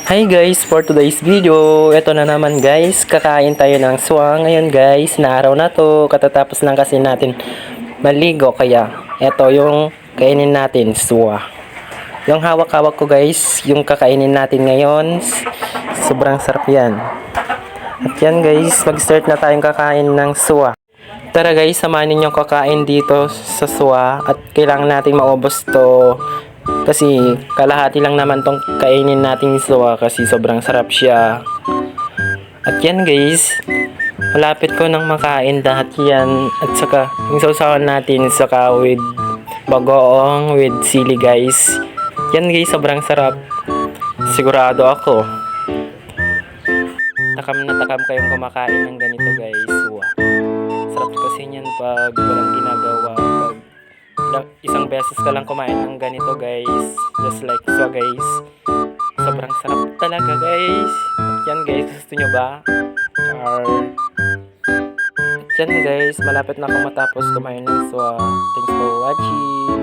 Hi guys, for today's video, ito na naman guys, kakain tayo ng suwa ngayon guys, na araw na to, katatapos lang kasi natin maligo, kaya ito yung kainin natin, suwa. Yung hawak-hawak ko guys, yung kakainin natin ngayon, sobrang sarap yan. At yan guys, mag-start na tayong kakain ng suwa. Tara guys, samahan ninyong kakain dito sa suwa at kailangan natin maubos to. Kasi kalahati lang naman tong kainin nating suwa kasi sobrang sarap siya. At yan guys, malapit ko nang makain lahat yan. At saka yung sausawan natin saka with bagoong with sili guys. Yan guys, sobrang sarap. Sigurado ako. Takam na takam kayong kumakain ng ganito guys, suwa. Sarap kasi niyan pag walang ginagawa. Isang beses ka lang kumain ng ganito guys, just like so guys, sobrang sarap talaga guys. At yan guys, gusto nyo ba? At yan guys, malapit na ako matapos kumain ng suwa. Thanks for watching.